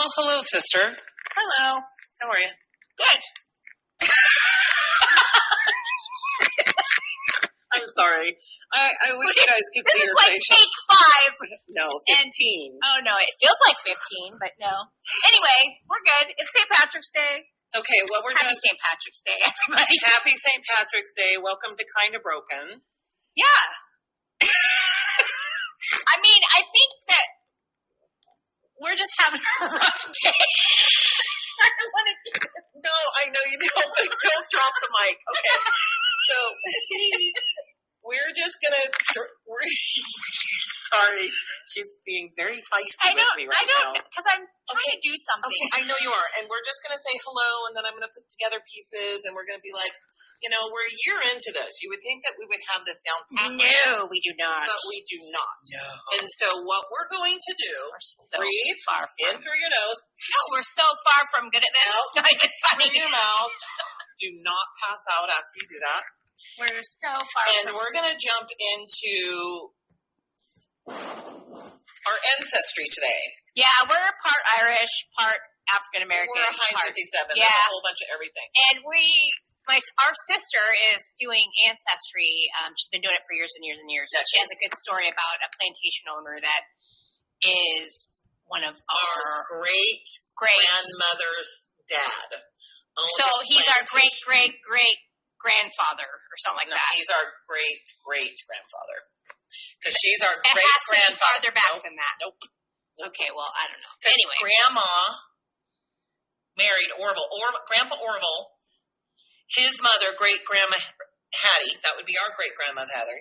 Well, hello, sister. Hello. How are you? Good. I'm sorry. I wish you guys could see your This is like face. take 5. No, 15. Oh, no, it feels like 15, but no. Anyway, we're good. It's St. Patrick's Day. Okay, what we're Happy doing. St. Patrick's Day, everybody. Happy St. Patrick's Day. Welcome to Kinda Broken. Yeah. I mean, I think that we're just having a rough day. I don't want to do this. No, I know you don't, but don't drop the mic. Okay. So, we're just going to... Sorry. She's being very feisty with me right now. Because I'm trying to do something. Okay, I know you are. And we're just going to say hello, and then I'm going to put together pieces, and we're going to be like, we're a year into this. You would think that we would have this down pat. No, we do not. But we do not. No. And so what we're going to do, breathe far in through your nose. No, we're so far from good at this. Out it's not even funny. through your mouth. Do not pass out after you do that. We're so far And we're going to jump into our ancestry today. Yeah, we're part Irish, part African American. We're a Heinz 57. Yeah. There's a whole bunch of everything. And our sister is doing Ancestry. She's been doing it for years and years and years. And she has a good story about a plantation owner that is one of our great grandmother's dad. So he's our great-great-great-grandfather or something like that. He's our great-great-grandfather. Because she's our great-grandfather. It has to be farther back than that. Nope. Okay, well, I don't know. Anyway. Grandma married Grandpa Orville. His mother, great-grandma Hattie, that would be our great-grandmother Heather.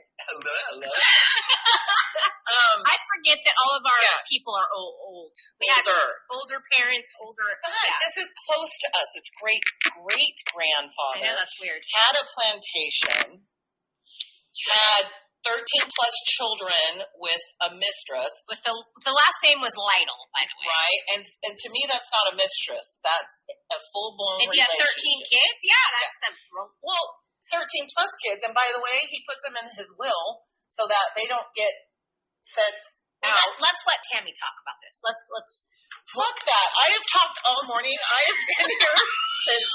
I forget that all of our people are old. We have older parents, older... This is close to us. It's great-great-grandfather. I know, that's weird. Had a plantation. Had 13-plus children with a mistress. With the last name was Lytle, by the way. Right, and to me, that's not a mistress. That's a full-blown relationship. If you have 13 kids, that's a... Well, 13-plus kids, and by the way, he puts them in his will so that they don't get sent out. Let's let Tammy talk about this. Let's... Fuck that. I have talked all morning. I have been here since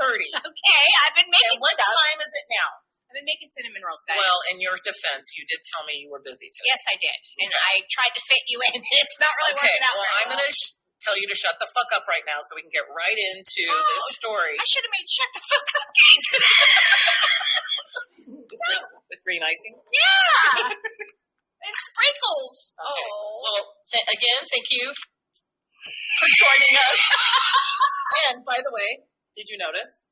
10:30. Okay, I've been making what time is it now? I've been making cinnamon rolls, guys. Well, in your defense, you did tell me you were busy today. Yes, I did. And I tried to fit you in. It's not really working out. Well, I'm going to tell you to shut the fuck up right now so we can get right into this story. I should have made shut the fuck up. With green icing? Yeah. And sprinkles. Okay. Oh. Well, again, thank you for joining us. And, by the way, did you notice?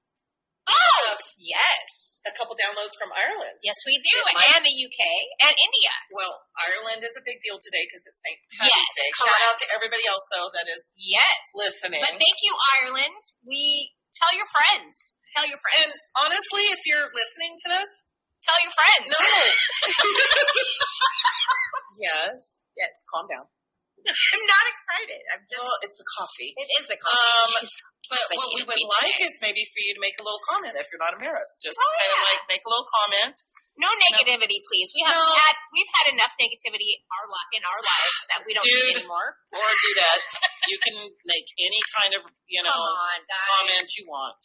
Oh, yes. A couple downloads from Ireland. Yes, we do. And the UK and India. Well, Ireland is a big deal today because it's St. Patrick's Day. Correct. Shout out to everybody else, though, that is listening. But thank you, Ireland. Tell your friends. Tell your friends. And honestly, if you're listening to this, tell your friends. No. Yes. Calm down. I'm not excited. Well, it's the coffee. It is the coffee. But what we would like is maybe for you to make a little comment if you're not embarrassed. Just kind of like make a little comment. No negativity, please. We've had enough negativity in our lives that we don't need anymore. Or do that. You can make any kind of comment you want.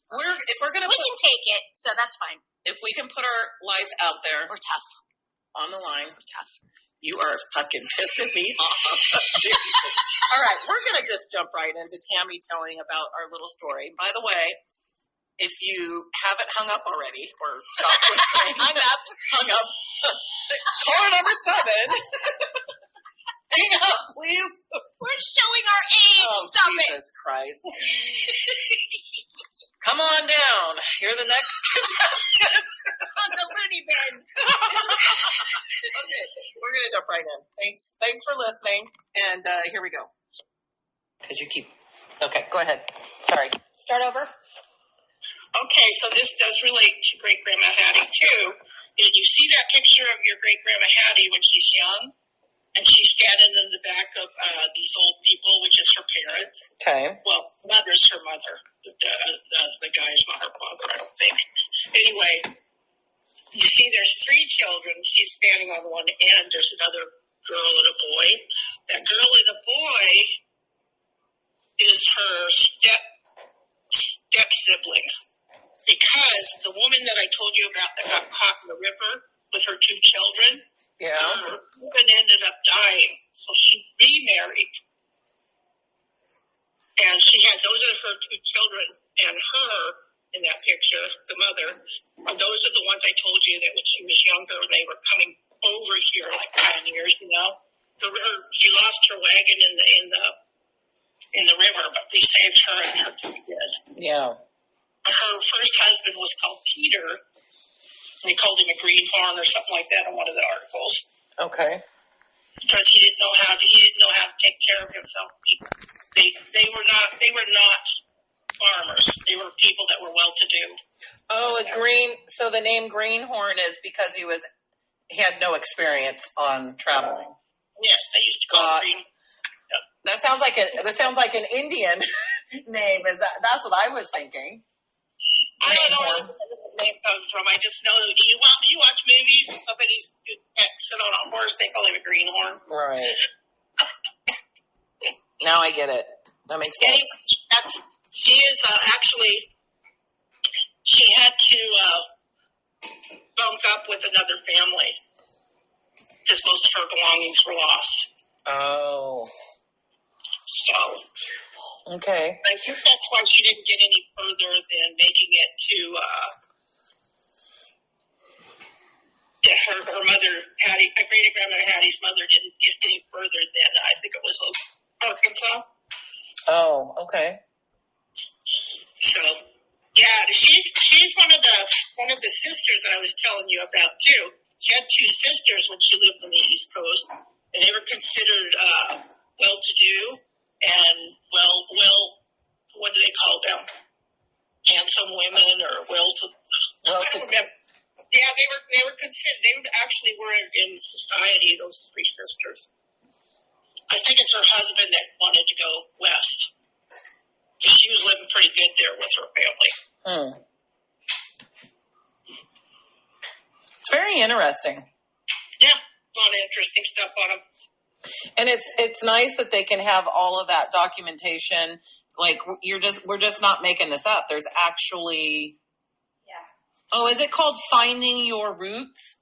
All right. If we're gonna we can take it, so that's fine. If we can put our life out there, we're tough. On the line, we're tough. You are fucking pissing me off. All right, we're going to just jump right into Tammy telling about our little story. By the way, if you haven't hung up already or stopped listening. Hung up. Caller number 7. Hang up, please. We're showing our age. Oh, Stop Jesus Christ. Come on down. You're the next contestant. On the loony bin. Okay, we're going to jump right in. Thanks for listening. And here we go. Because you keep... Okay, go ahead. Sorry. Start over. Okay, so this does relate to Great-Grandma Hattie, too. And you see that picture of your Great-Grandma Hattie when she's young? And she's standing in the back of these old people, which is her parents. Okay. Well, mother's her mother. The guy's not her father, I don't think. Anyway, you see there's 3 children. She's standing on one end. There's another girl and a boy. That girl and the boy I told you about that got caught in the river with her 2 children. Yeah. Her husband ended up dying, so she remarried. And she had, those are her 2 children, and her, in that picture, the mother, those are the ones I told you that when she was younger, they were coming over here like pioneers, you know. She lost her wagon in the river, but they saved her and her 2 kids. Yeah. Her first husband was called Peter. They called him a greenhorn or something like that in one of the articles. Okay. Because he didn't know how to take care of himself. They were not farmers. They were people that were well to do. Oh, so the name Greenhorn is because he had no experience on traveling. Yes, they used to call him Green. Yeah. That sounds like an Indian name. That's what I was thinking. I don't know where the name comes from. I just know that you watch movies and somebody's sit on a horse, they call him a greenhorn. Right. Now I get it. That makes sense. She is actually, she had to bunk up with another family because most of her belongings were lost. Oh. So. Okay. I think that's why she didn't get any further than making it to her mother, Hattie, great-grandma Hattie's mother didn't get any further than, I think it was Arkansas. Oh, okay. So, yeah, she's one of the sisters that I was telling you about too. She had 2 sisters when she lived on the East Coast, and they were considered well-to-do and well, what do they call them? Handsome women or I don't remember. Yeah, they were considered. They actually were in society. Those 3 sisters. I think it's her husband that wanted to go west. She was living pretty good there with her family. It's very interesting. Yeah, a lot of interesting stuff on them. And it's nice that they can have all of that documentation. Like we're just not making this up. There's actually. Yeah. Oh, is it called Finding Your Roots?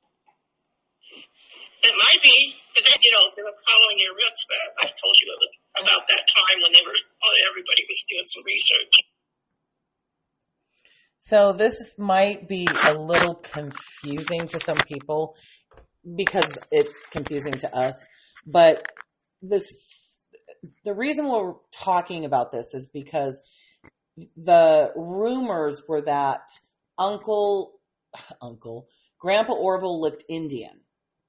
It might be, but then they were following your roots. But I told you about that time when everybody was doing some research. So this might be a little confusing to some people because it's confusing to us. But the reason we're talking about this is because the rumors were that Grandpa Orville looked Indian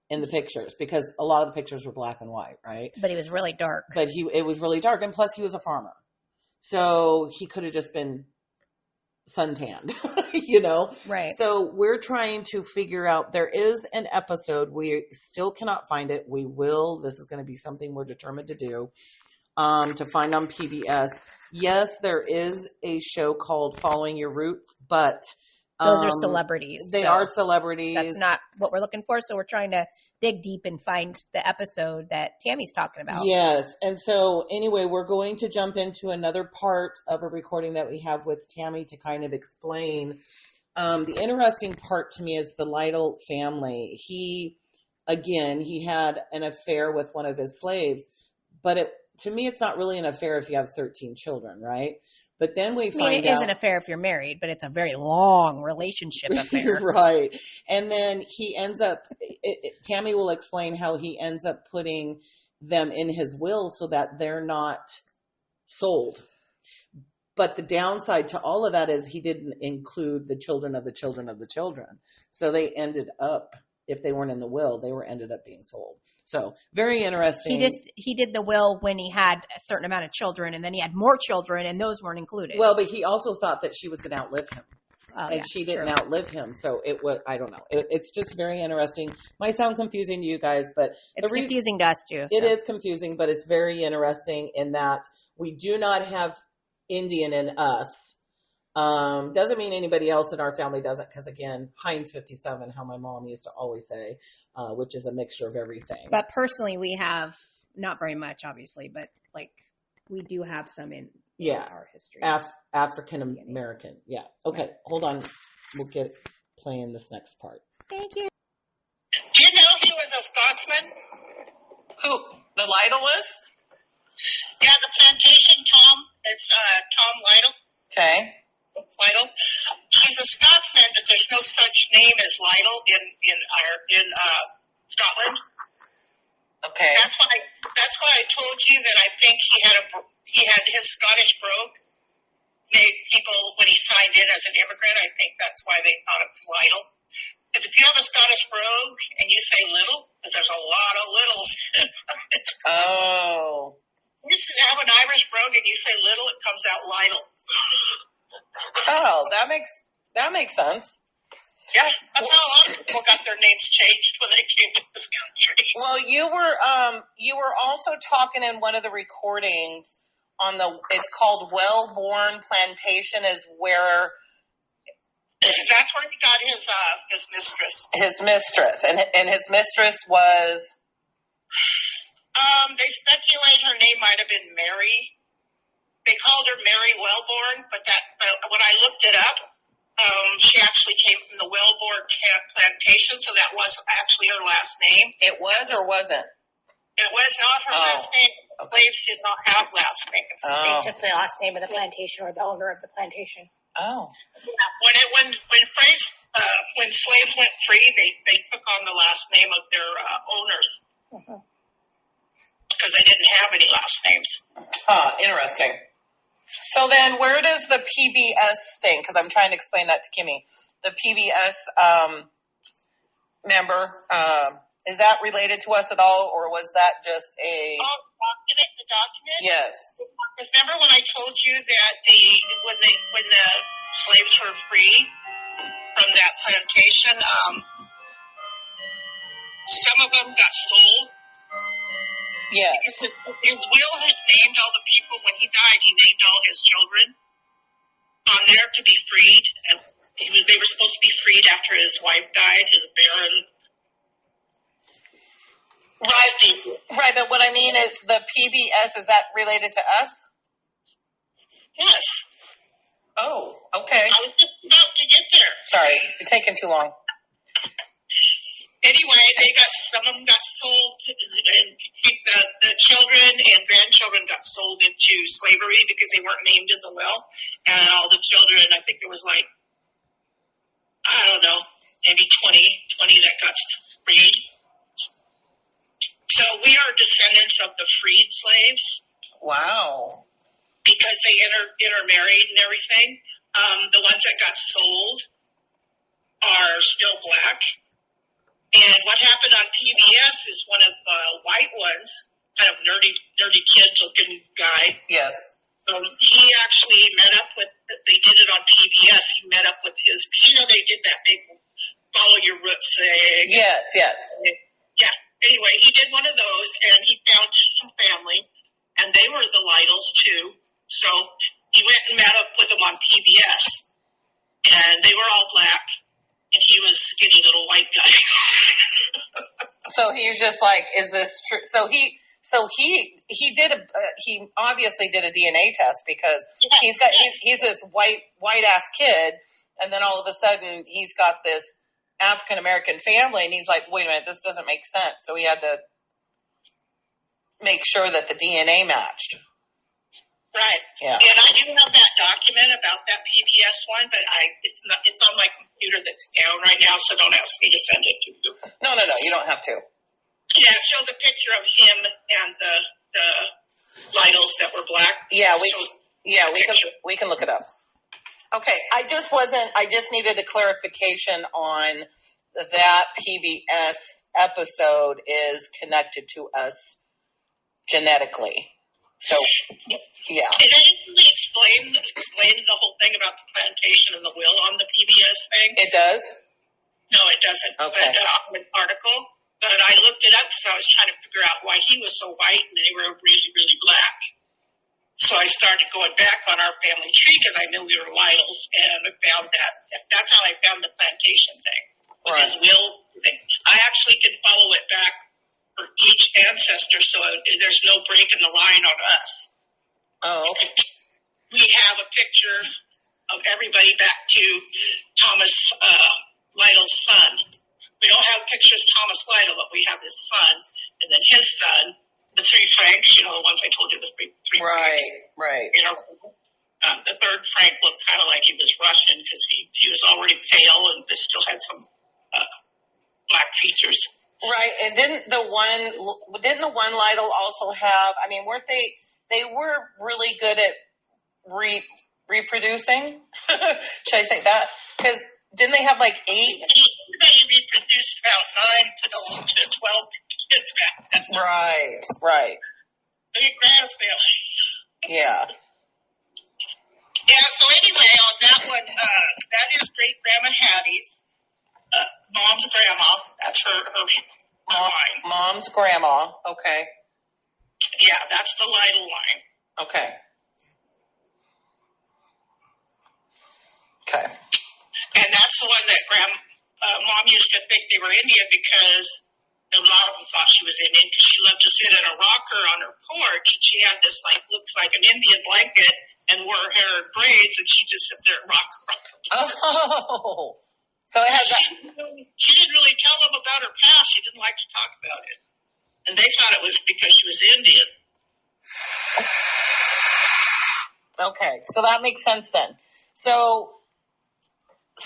in the pictures because a lot of the pictures were black and white, right? But he was really dark. But it was really dark, and plus he was a farmer, so he could have just been suntanned, Right. So we're trying to figure out, there is an episode, we still cannot find it. We will, this is going to be something we're determined to do, to find on PBS. Yes, there is a show called Following Your Roots, but those are celebrities. They are celebrities. That's not what we're looking for. So we're trying to dig deep and find the episode that Tammy's talking about. Yes. And so anyway, we're going to jump into another part of a recording that we have with Tammy to kind of explain. The interesting part to me is the Lytle family. He had an affair with one of his slaves, but to me, it's not really an affair if you have 13 children, right? But then we find out... it is an affair if you're married, but it's a very long relationship affair. Right. And then he ends up... Tammy will explain how he ends up putting them in his will so that they're not sold. But the downside to all of that is he didn't include the children of the children of the children. So they ended up, if they weren't in the will, they ended up being sold. So very interesting. He did the will when he had a certain amount of children, and then he had more children, and those weren't included. Well, but he also thought that she was going to outlive him. And she didn't outlive him. So it was, I don't know. It's just very interesting. Might sound confusing to you guys, but it's confusing to us too. It is confusing, but it's very interesting in that we do not have Indian in us. Doesn't mean anybody else in our family doesn't, because again, Heinz 57, how my mom used to always say, which is a mixture of everything. But personally, we have not very much, obviously, but like we do have some in our history. African American. Yeah. Okay. Hold on. We'll playing this next part. Thank you. Do you know he was a Scotsman? Who? The Lytle was? Yeah, the plantation Tom. It's Tom Lytle. Okay. Lytle. He's a Scotsman, but there's no such name as Lytle in Scotland. Okay. That's why I told you that I think he had his Scottish brogue made people when he signed in as an immigrant. I think that's why they thought it was Lytle. Because if you have a Scottish brogue and you say little, because there's a lot of littles. Oh. You just have an Irish brogue and you say little, it comes out Lytle. Oh, that makes sense. Yeah, that's how a lot of people got their names changed when they came to this country. Well, you were also talking in one of the recordings on it's called Wellborn Plantation is where that's where he got his mistress. His mistress. And his mistress was they speculate her name might have been Mary. They called her Mary Wellborn, but when I looked it up, she actually came from the Wellborn plantation, so that wasn't actually her last name. It was or wasn't? It was not her last name. Slaves did not have last names. They took the last name of the plantation or the owner of the plantation. Oh. Yeah, when slaves went free, they took on the last name of their owners because they didn't have any last names. Interesting. So then where does the PBS thing, because I'm trying to explain that to Kimmy, the PBS member, is that related to us at all, or was that just a... Oh, the document? Yes. Because remember when I told you that when the slaves were free from that plantation, some of them got sold? Yes. His will had named all the people. When he died, he named all his children on there to be freed. And they were supposed to be freed after his wife died, his baron. Right, but what I mean is the PBS, is that related to us? Yes. Oh, okay. I was just about to get there. Sorry, you're taking too long. Anyway, some of them got sold, and the children and grandchildren got sold into slavery because they weren't named in the will. And all the children, I think there was maybe 20 that got freed. So we are descendants of the freed slaves. Wow. Because they intermarried and everything. The ones that got sold are still black. And what happened on PBS is one of the white ones, kind of nerdy kid-looking guy. Yes. He actually met up with, they did it on PBS, he met up with his, they did that big follow your roots thing. Yes. Yeah. Anyway, he did one of those, and he found some family, and they were the Lytles, too. So he went and met up with them on PBS, and they were all black. And he was a skinny little white guy. So he was just like, is this true? So he obviously did a DNA test because he's this white ass kid, and then all of a sudden he's got this African American family, and he's like, wait a minute, this doesn't make sense. So he had to make sure that the DNA matched. Right. Yeah. And I do have that document about that PBS one, but it's on my computer that's down right now, so don't ask me to send it to you. No, you don't have to. Yeah, it shows a picture of him and the Lytles that were black. Yeah, we can look it up. Okay, I just needed a clarification on that PBS episode is connected to us genetically. So, yeah. Did I really explain the whole thing about the plantation and the will on the PBS thing? It does? No, it doesn't. Okay. But an article. But I looked it up because I was trying to figure out why he was so white and they were really, really black. So I started going back on our family tree because I knew we were Lytles, and I found that's how I found the plantation thing. With his will thing. I actually can follow it back for each ancestor, so there's no break in the line on us. Oh, okay. We have a picture of everybody back to Thomas Lytle's son. We don't have pictures of Thomas Lytle, but we have his son, and then his son, the three Franks, the ones I told you, the three Franks. Right. The third Frank looked kind of like he was Russian because he was already pale and still had some black features. Right, and didn't the one Lytle also have? I mean, weren't they were really good at reproducing? Should I say that? Because didn't they have like 8? Everybody reproduced about 9 to 12 kids back then. Right. Look at Grandma's family. Yeah. Yeah. So anyway, on that one, that is Great Grandma Hattie's. Mom's grandma. That's her line. Mom's grandma. Okay. Yeah, that's the Lytle line. Okay. And that's the one that Mom used to think they were Indian because a lot of them thought she was Indian because she loved to sit in a rocker on her porch. And she had this looks like an Indian blanket and wore her hair in braids, and she just sit there and rock around her porch. Oh. So it has she didn't really tell them about her past. She didn't like to talk about it. And they thought it was because she was Indian. Okay, so that makes sense then. So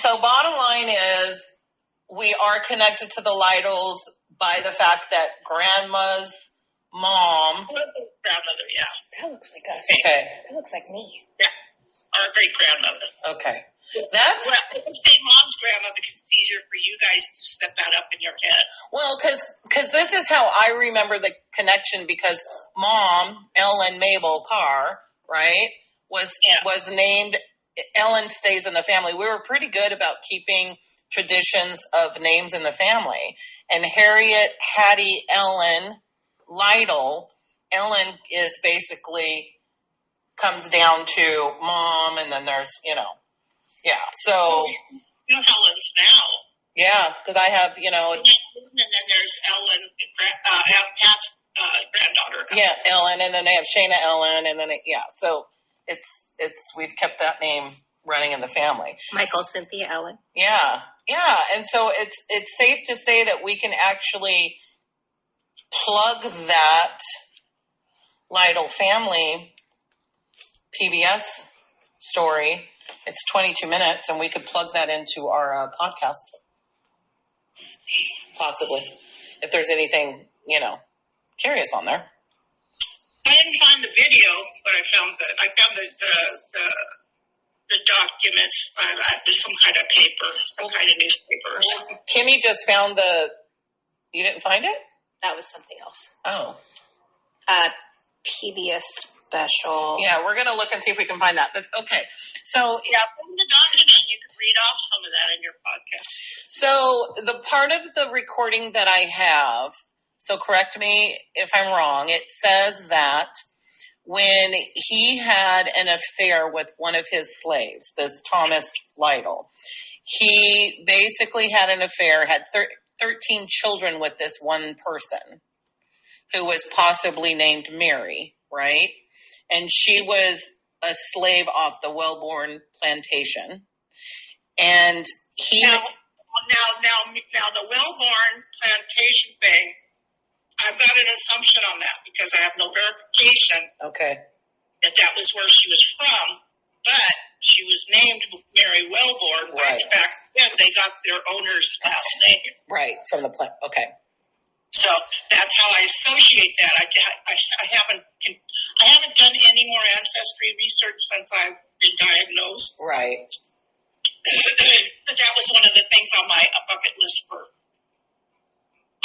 bottom line is we are connected to the Lytles by the fact that Grandma's mom. Grandmother, yeah. That looks like us. Okay. That looks like me. Yeah. Our great-grandmother. Okay. Well, I can say Mom's grandma because it's easier for you guys to set that up in your head. Well, because this is how I remember the connection, because Mom, Ellen Mabel Carr, right, was named. Ellen stays in the family. We were pretty good about keeping traditions of names in the family. And Harriet Hattie Ellen Lytle, Ellen is basically comes down to Mom, and then there's, yeah. So Helen's now. Yeah, because I have, And then there's Ellen, Pat's granddaughter. Yeah, Ellen, and then they have Shayna Ellen, and then so it's we've kept that name running in the family. Michael Cynthia Ellen. Yeah, and so it's safe to say that we can actually plug that Lytle family PBS story. It's 22 minutes, and we could plug that into our podcast, possibly, if there's anything, curious on there. I didn't find the video, but I found the documents. There's some kind of paper, some kind of newspaper or something. Kimmy just found you didn't find it? That was something else. Oh. PBS special. Yeah, we're going to look and see if we can find that. But okay. So, yeah, from the document, you can read off some of that in your podcast. So, the part of the recording that I have, so correct me if I'm wrong, it says that when he had an affair with one of his slaves, this Thomas Lytle, he basically had an affair, had 13 children with this one person who was possibly named Mary, right? And she was a slave off the Wellborn plantation. And he... Now, the Wellborn plantation thing, I've got an assumption on that because I have no verification. Okay. That was where she was from, but she was named Mary Wellborn. Right. Back then, they got their owner's last name. Right, from the plant. Okay. So that's how I associate that. I haven't done any more ancestry research since I've been diagnosed. Right. But that was one of the things on my bucket list for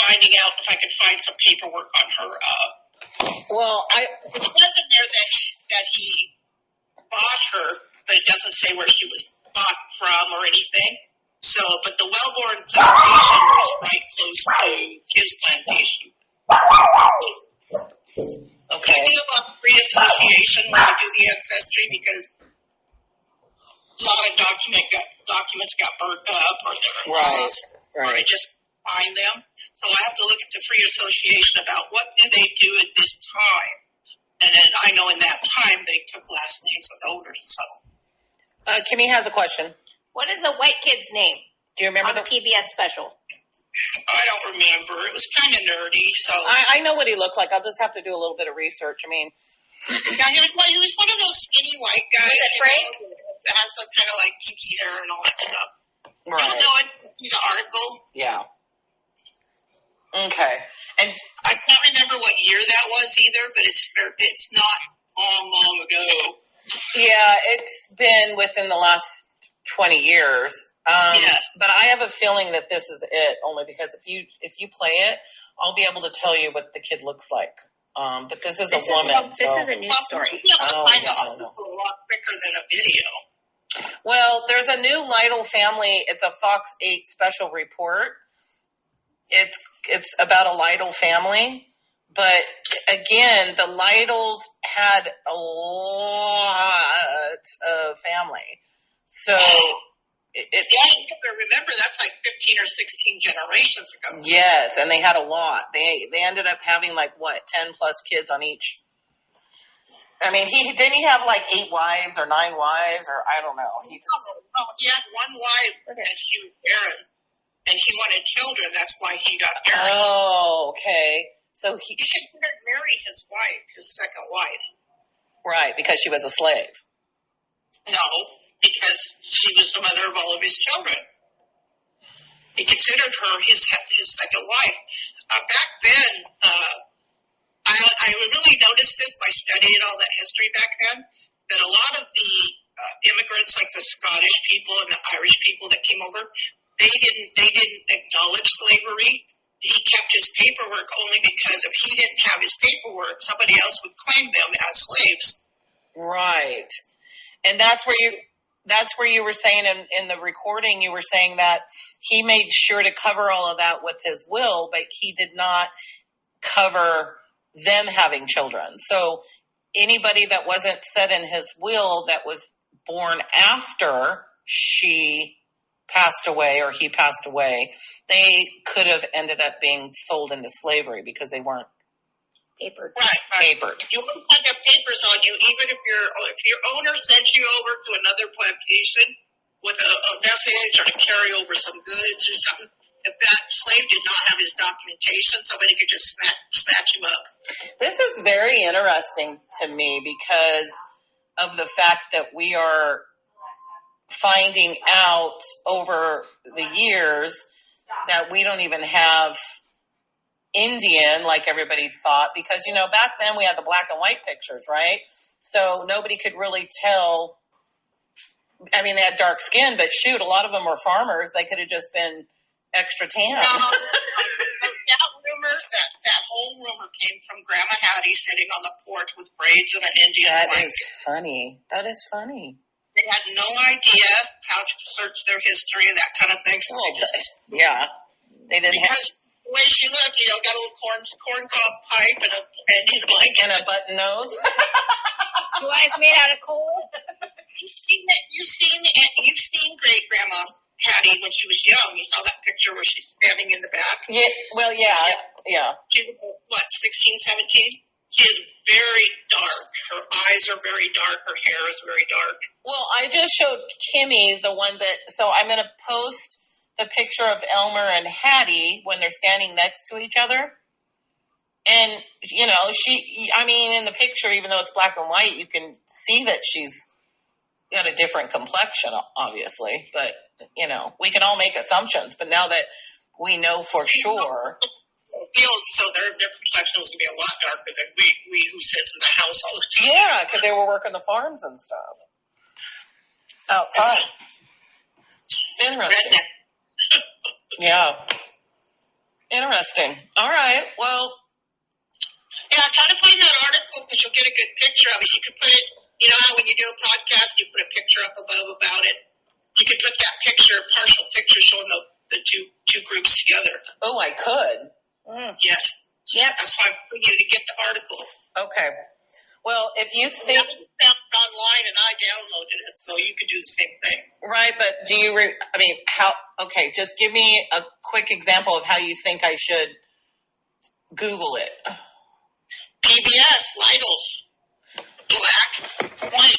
finding out if I could find some paperwork on her. Well, it says in there that he bought her, but it doesn't say where she was bought from or anything. So, but the Wellborn plantation was right close to his plantation. okay. I think about free association when I do the ancestry because a lot of documents got burnt up or they were lost, or I just find them. So I have to look at the free association about what do they do at this time. And then I know in that time they took last names of the owners. So. Kimmy has a question. What is the white kid's name? Do you remember the PBS special? I don't remember. It was kind of nerdy. So I know what he looked like. I'll just have to do a little bit of research. I mean, yeah, he was one of those skinny white guys. Frank? That has some kind of like kinky hair and all that stuff. right? You know the article. Yeah. Okay. And I can't remember what year that was either, but it's not long ago. yeah, it's been within the last 20 years. Yes. But I have a feeling that this is it, only because if you play it, I'll be able to tell you what the kid looks like. But this is a woman. This is a news story. You'll be able to find the article a lot quicker than a video. Well, there's a new Lytle family. It's a Fox 8 special report. It's about a Lytle family. But again, the Lytles had a lot of family. So remember that's like 15 or 16 generations ago. yes, and they had a lot. They ended up having 10 plus kids on each. I mean, he have 8 wives or 9 wives or I don't know. He had one wife and she was barren, and he wanted children. That's why he got married. Oh, okay. So he considered Mary his wife, his second wife. Right, because she was a slave. No, because she was the mother of all of his children. He considered her his second wife. Back then, I really noticed this by studying all that history back then, that a lot of the immigrants, like the Scottish people and the Irish people that came over, they didn't acknowledge slavery. He kept his paperwork only because if he didn't have his paperwork, somebody else would claim them as slaves. Right. And that's where you were saying in the recording, you were saying that he made sure to cover all of that with his will, but he did not cover them having children. So anybody that wasn't said in his will that was born after she passed away or he passed away, they could have ended up being sold into slavery because they weren't papered. Right. Papered. You wouldn't have papers on you, even if your owner sent you over to another plantation with a message or to carry over some goods or something. If that slave did not have his documentation, somebody could just snatch him up. This is very interesting to me because of the fact that we are finding out over the years that we don't even have Indian like everybody thought, because back then we had the black and white pictures, right? So nobody could really tell. I mean, they had dark skin, but shoot, a lot of them were farmers. They could have just been extra tan. That whole rumor came from Grandma Hattie sitting on the porch with braids of an Indian blanket. That is funny. They had no idea how to search their history and that kind of thing. So they didn't have. The way she looked, got a little corn cob pipe and a Indian blanket and a button nose. Blue eyes made out of coal. You've seen Great Grandma Hattie when she was young. You saw that picture where she's standing in the back. Yeah. Well, yeah. She's 16, 17. She is very dark. Her eyes are very dark. Her hair is very dark. Well, I just showed Kimmy the one so I'm going to post the picture of Elmer and Hattie when they're standing next to each other. And, in the picture, even though it's black and white, you can see that she's got a different complexion, obviously. But, we can all make assumptions. But now that we know for sure. So their complexion was going to be a lot darker than we who sits in the house all the time. Yeah, because they were working the farms and stuff. Outside. Interesting. Yeah. Interesting. All right. Well. Yeah, try to find that article because you'll get a good picture of it. You could put it, how when you do a podcast, you put a picture up above about it. You could put that partial picture showing the two groups together. Oh, I could. Yes. Yep. That's why I'm putting you to get the article. Okay. Well, if you think... I found it online and I downloaded it, so you could do the same thing. Right, but do you... Okay, just give me a quick example of how you think I should Google it. PBS, Lytles. Black, white.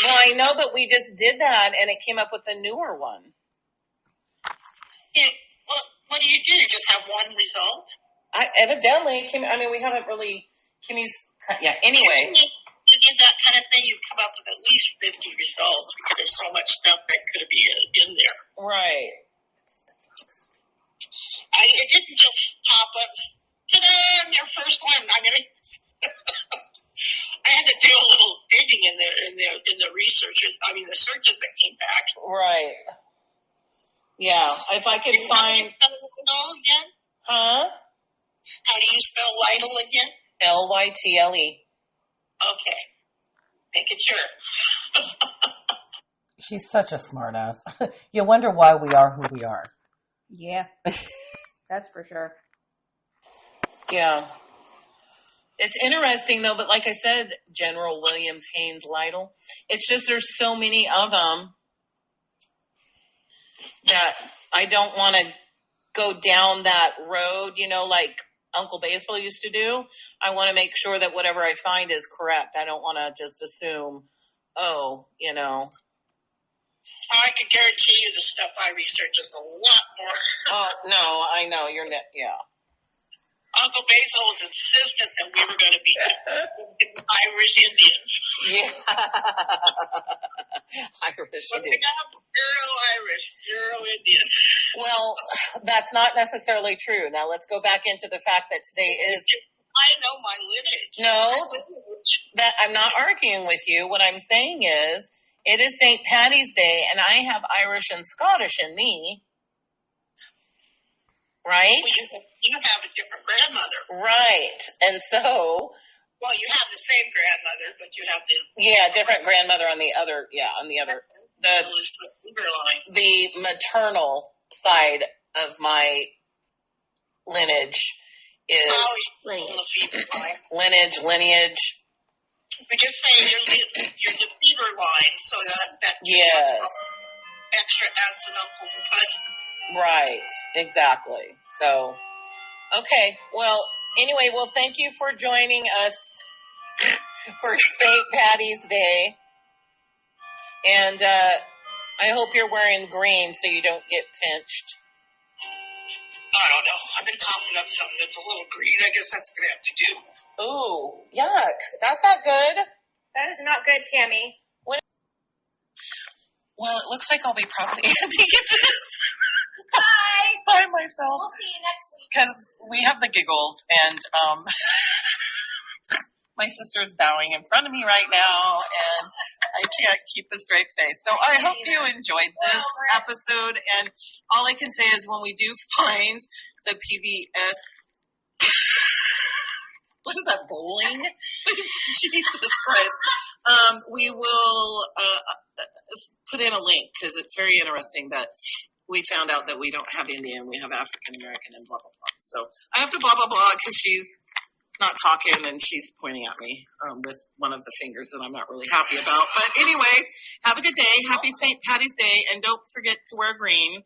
Well, I know, but we just did that, and it came up with a newer one. Yeah. Well, what do? You just have one result? Evidently, we haven't really, Kimmy's, anyway. You did that kind of thing, you come up with at least 50 results because there's so much stuff that could be in there. Right. It didn't just pop up, ta-da, your first one. I had to do a little digging in the researches. The searches that came back. Right. Yeah. If I could find. How do you spell Lytle again? Huh? How do you spell Lytle again? Lytle. Okay. Making sure. She's such a smartass. You wonder why we are who we are. Yeah. That's for sure. Yeah. It's interesting, though, but like I said, General Williams Haynes Lytle, it's just there's so many of them that I don't want to go down that road, like Uncle Basil used to do. I want to make sure that whatever I find is correct. I don't want to just assume, I can guarantee you the stuff I research is a lot more. Oh, no, I know. Yeah. Uncle Basil was insistent that we were going to be Irish Indians. Yeah. Irish Indians. Zero Irish, zero Indian. Well, that's not necessarily true. Now let's go back into the fact that today is. I know my lineage. That I'm not arguing with you. What I'm saying is, it is St. Patty's Day, and I have Irish and Scottish in me. Right? Well, you have a different grandmother. Right. And so. Well, you have the same grandmother, but you have the. Yeah, different grandmother on the other. The maternal side of my lineage is. Lineage. We just say you're the fever line, so that yes. Extra aunts and uncles and cousins. Right, exactly. So, okay. Well, anyway, thank you for joining us for St. Patty's Day. And I hope you're wearing green so you don't get pinched. I don't know. I've been coughing up something that's a little green. I guess that's going to have to do. Ooh, yuck. That's not good. That is not good, Tammy. Well, it looks like I'll be probably ending this Bye. by myself. We'll see you next week. Because we have the giggles, and my sister's bowing in front of me right now, and I can't keep a straight face. So I hope you enjoyed this episode, and all I can say is when we do find the PBS... What is that, bowling? Jesus Christ. We will put in a link because it's very interesting that we found out that we don't have Indian, we have African American and blah, blah, blah. So I have to blah, blah, blah because she's not talking and she's pointing at me with one of the fingers that I'm not really happy about. But anyway, have a good day. Happy St. Patty's Day. And don't forget to wear green.